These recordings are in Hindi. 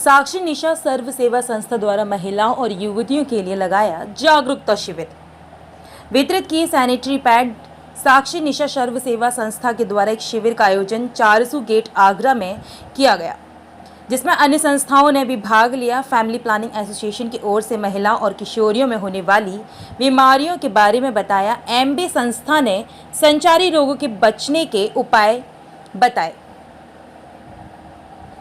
साक्षी निशा सर्व सेवा संस्था द्वारा महिलाओं और युवतियों के लिए लगाया जागरूकता शिविर। वितरित किए सैनिटरी पैड। साक्षी निशा सर्व सेवा संस्था के द्वारा एक शिविर का आयोजन 400 गेट आगरा में किया गया, जिसमें अन्य संस्थाओं ने भी भाग लिया। फैमिली प्लानिंग एसोसिएशन की ओर से महिलाओं और किशोरियों में होने वाली बीमारियों के बारे में बताया। एमबी संस्था ने संचारी रोगों के बचने के उपाय बताए।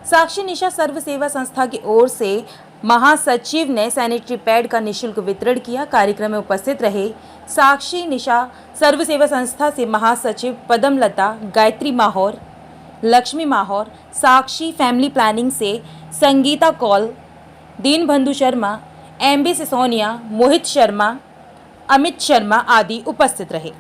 साक्षी निशा सर्व सेवा संस्था की ओर से महासचिव ने सैनिटरी पैड का निःशुल्क वितरण किया। कार्यक्रम में उपस्थित रहे साक्षी निशा सर्व सेवा संस्था से महासचिव पद्मलता, गायत्री माहौर, लक्ष्मी माहौर, साक्षी फैमिली प्लानिंग से संगीता कौल, दीनबंधु शर्मा, एमबी सिसोनिया, मोहित शर्मा, अमित शर्मा आदि उपस्थित रहे।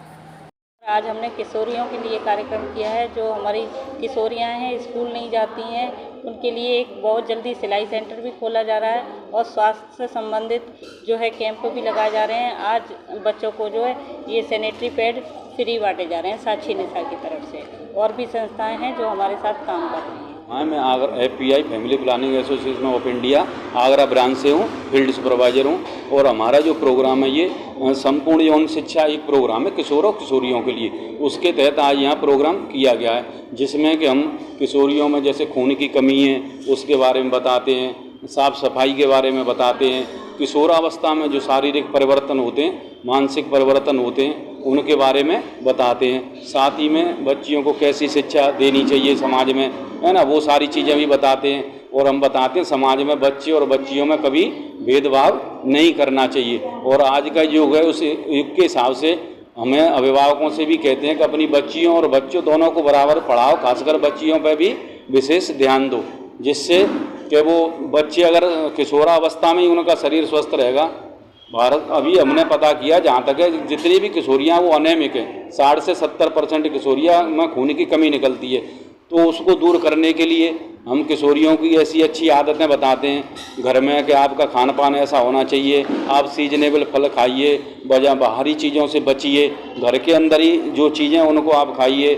आज हमने किशोरियों के लिए कार्यक्रम किया है। जो हमारी किशोरियां हैं, स्कूल नहीं जाती हैं, उनके लिए एक बहुत जल्दी सिलाई सेंटर भी खोला जा रहा है और स्वास्थ्य से संबंधित जो है कैंप भी लगाए जा रहे हैं। आज बच्चों को जो है ये सैनिटरी पैड फ्री बांटे जा रहे हैं साक्षी निशा की तरफ से। और भी संस्थाएं हैं जो हमारे साथ काम कर रही हैं। मैं Agra FPI family planning association of India Agra branch से हूँ, फील्ड सुपरवाइजर हूँ। और हमारा जो प्रोग्राम है ये संपूर्ण यौन शिक्षा एक प्रोग्राम है किशोरों किशोरियों के लिए। उसके तहत आज यहाँ प्रोग्राम किया गया है, जिसमें कि हम किशोरियों में जैसे खून की कमी है उसके बारे में बताते हैं, साफ सफाई के बारे में बताते हैं, किशोरावस्था में जो शारीरिक परिवर्तन होते हैं, मानसिक परिवर्तन होते हैं, उनके बारे में बताते हैं। साथ ही में बच्चियों को कैसी शिक्षा देनी चाहिए समाज में, है ना, वो सारी चीज़ें भी बताते हैं। और हम बताते हैं समाज में बच्चे और बच्चियों में कभी भेदभाव नहीं करना चाहिए। और आज का युग है, उस युग के हिसाब से हमें अभिभावकों से भी कहते हैं कि अपनी बच्चियों और बच्चों दोनों को बराबर पढ़ाओ, खासकर बच्चियों पर भी विशेष ध्यान दो, जिससे कि वो बच्चे अगर किशोरावस्था में ही उनका शरीर स्वस्थ रहेगा। भारत अभी हमने पता किया जहाँ तक है जितनी भी किशोरियाँ वो अनेमिक हैं, 60 से 70% किशोरियाँ में खून की कमी निकलती है। तो उसको दूर करने के लिए हम किशोरियों की ऐसी अच्छी आदतें बताते हैं घर में कि आपका खान पान ऐसा होना चाहिए, आप सीजनेबल फल खाइए, बाहरी चीज़ों से बचिए, घर के अंदर ही जो चीज़ें उनको आप खाइए,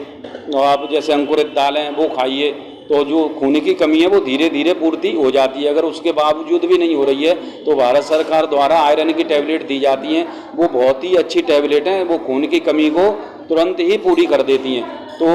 और आप जैसे अंकुरित दालें वो खाइए। तो जो खून की कमी है वो धीरे धीरे पूर्ति हो जाती है। अगर उसके बावजूद भी नहीं हो रही है तो भारत सरकार द्वारा आयरन की टैबलेट दी जाती हैं, वो बहुत ही अच्छी टैबलेट हैं, वो खून की कमी को तुरंत ही पूरी कर देती हैं। तो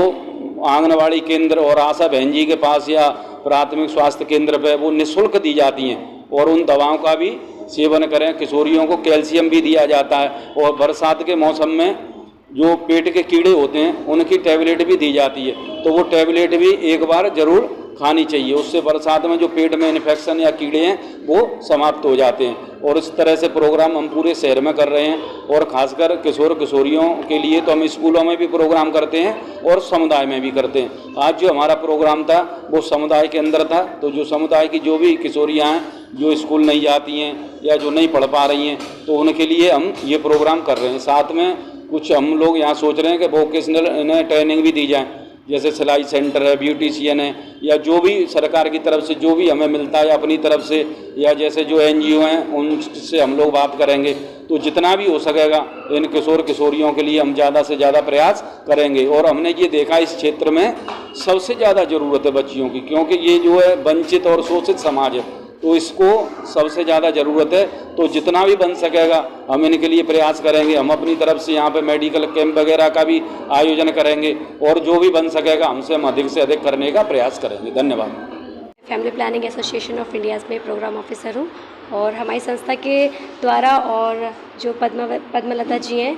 आंगनवाड़ी केंद्र और आशा बहन जी के पास या प्राथमिक स्वास्थ्य केंद्र पर वो निःशुल्क दी जाती हैं। और उन दवाओं का भी सेवन करें। किशोरियों को कैल्शियम भी दिया जाता है। और बरसात के मौसम में जो पेट के कीड़े होते हैं उनकी टैबलेट भी दी जाती है, तो वो टैबलेट भी एक बार ज़रूर खानी चाहिए। उससे बरसात में जो पेट में इन्फेक्शन या कीड़े हैं वो समाप्त हो जाते हैं। और इस तरह से प्रोग्राम हम पूरे शहर में कर रहे हैं। और ख़ासकर किशोर किशोरियों के लिए तो हम स्कूलों में भी प्रोग्राम करते हैं और समुदाय में भी करते हैं। आज जो हमारा प्रोग्राम था वो समुदाय के अंदर था। तो जो समुदाय की जो भी किशोरियाँ हैं जो स्कूल नहीं जाती हैं या जो नहीं पढ़ पा रही हैं, तो उनके लिए हम ये प्रोग्राम कर रहे हैं। साथ में कुछ हम लोग यहाँ सोच रहे हैं कि वोकेशनल इन्हें ट्रेनिंग भी दी जाए, जैसे सिलाई सेंटर है, ब्यूटिशियन है, या जो भी सरकार की तरफ से जो भी हमें मिलता है अपनी तरफ से, या जैसे जो NGO हैं उनसे हम लोग बात करेंगे। तो जितना भी हो सकेगा इन किशोर किशोरियों के लिए हम ज़्यादा से ज़्यादा प्रयास करेंगे। और हमने ये देखा इस क्षेत्र में सबसे ज़्यादा ज़रूरत है बच्चियों की, क्योंकि ये जो है वंचित और शोषित समाज है, तो इसको सबसे ज़्यादा ज़रूरत है। तो जितना भी बन सकेगा हम इनके लिए प्रयास करेंगे। हम अपनी तरफ से यहाँ पे मेडिकल कैंप वगैरह का भी आयोजन करेंगे और जो भी बन सकेगा हमसे हम अधिक से अधिक करने का प्रयास करेंगे। धन्यवाद। Family planning association of India में प्रोग्राम ऑफिसर हूँ और हमारी संस्था के द्वारा और जो पद्मलता जी हैं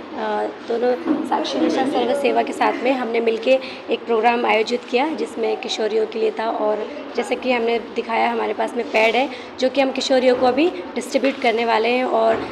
दोनों साक्षी निशा सर्व सेवा के साथ में हमने मिलके एक प्रोग्राम आयोजित किया, जिसमें किशोरियों के लिए था। और जैसे कि हमने दिखाया हमारे पास में पैड है जो कि हम किशोरियों को अभी डिस्ट्रीब्यूट करने वाले हैं। और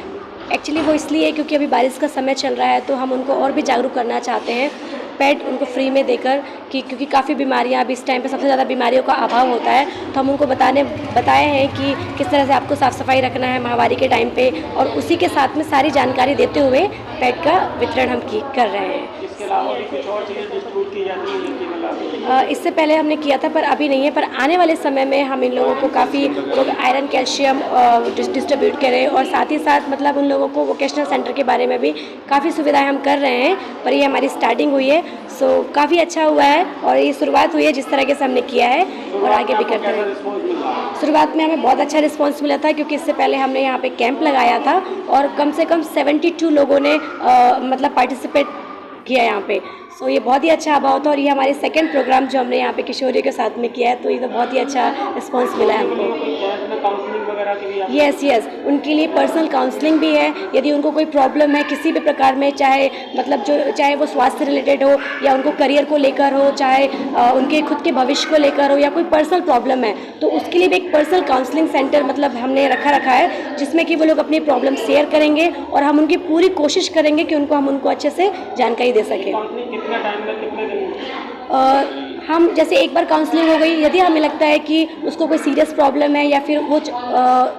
एक्चुअली वो इसलिए क्योंकि अभी बारिश का समय चल रहा है, तो हम उनको और भी जागरूक करना चाहते हैं पैड उनको फ्री में देकर, कि क्योंकि काफ़ी बीमारियां अभी इस टाइम पे सबसे ज़्यादा बीमारियों का अभाव होता है। तो हम उनको बताए हैं कि किस तरह से आपको साफ़ सफाई रखना है महामारी के टाइम पे, और उसी के साथ में सारी जानकारी देते हुए पैड का वितरण हम कर रहे हैं। इसके अलावा भी कुछ और चीज़ें डिस्ट्रीब्यूट की जाती हैं? इससे पहले हमने किया था पर अभी नहीं है, पर आने वाले समय में हम इन लोगों को काफ़ी आयरन कैल्शियम डिस्ट्रीब्यूट करें और साथ ही साथ मतलब उन लोगों को वोकेशनल सेंटर के बारे में भी काफ़ी सुविधाएं हम कर रहे हैं। पर ये हमारी स्टार्टिंग हुई है, सो काफ़ी अच्छा हुआ है और ये शुरुआत हुई है जिस तरह से हमने किया है और आगे भी करते हैं। शुरुआत में हमें बहुत अच्छा रिस्पॉन्स मिला था क्योंकि इससे पहले हमने यहाँ पे कैंप लगाया था और कम से कम 72 लोगों ने मतलब पार्टिसिपेट किया यहाँ पे। सो ये बहुत ही अच्छा अभाव था और ये हमारे सेकंड प्रोग्राम जो हमने यहाँ पे किशोरियों के साथ में किया है, तो ये तो बहुत ही अच्छा रिस्पांस मिला है हमको। यस, उनके लिए पर्सनल काउंसलिंग भी है। यदि उनको कोई प्रॉब्लम है किसी भी प्रकार में, चाहे वो स्वास्थ्य रिलेटेड हो या उनको करियर को लेकर हो, चाहे उनके खुद के भविष्य को लेकर हो या कोई पर्सनल प्रॉब्लम है, तो उसके लिए भी एक पर्सनल काउंसलिंग सेंटर मतलब हमने रखा है जिसमें कि वो लोग अपनी प्रॉब्लम शेयर करेंगे और हम उनकी पूरी कोशिश करेंगे कि हम उनको अच्छे से जानकारी दे सकें। हम जैसे एक बार काउंसलिंग हो गई, यदि हमें लगता है कि उसको कोई सीरियस प्रॉब्लम है या फिर वो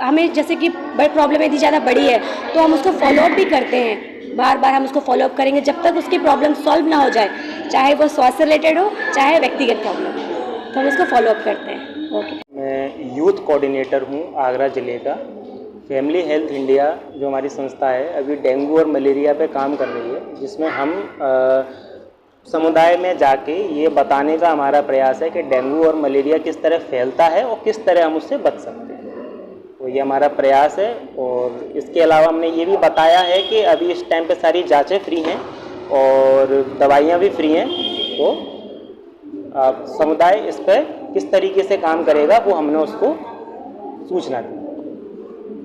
हमें जैसे कि बड़ी प्रॉब्लम यदि ज़्यादा बड़ी है तो हम उसको फॉलोअप भी करते हैं। बार बार हम उसको फॉलोअप करेंगे जब तक उसकी प्रॉब्लम सॉल्व ना हो जाए, चाहे वो स्वास्थ्य रिलेटेड हो चाहे व्यक्तिगत प्रॉब्लम हो, तो हम उसको फॉलोअप करते हैं। ओके, मैं यूथ कोऑर्डिनेटर हूँ आगरा ज़िले का। फैमिली हेल्थ इंडिया जो हमारी संस्था है अभी डेंगू और मलेरिया पे काम कर रही है, जिसमें हम समुदाय में जाके ये बताने का हमारा प्रयास है कि डेंगू और मलेरिया किस तरह फैलता है और किस तरह हम उससे बच सकते हैं। तो ये हमारा प्रयास है। और इसके अलावा हमने ये भी बताया है कि अभी इस टाइम पे सारी जांचें फ्री हैं और दवाइयाँ भी फ्री हैं, तो समुदाय इस पर किस तरीके से काम करेगा वो हमने उसको सूचना दी।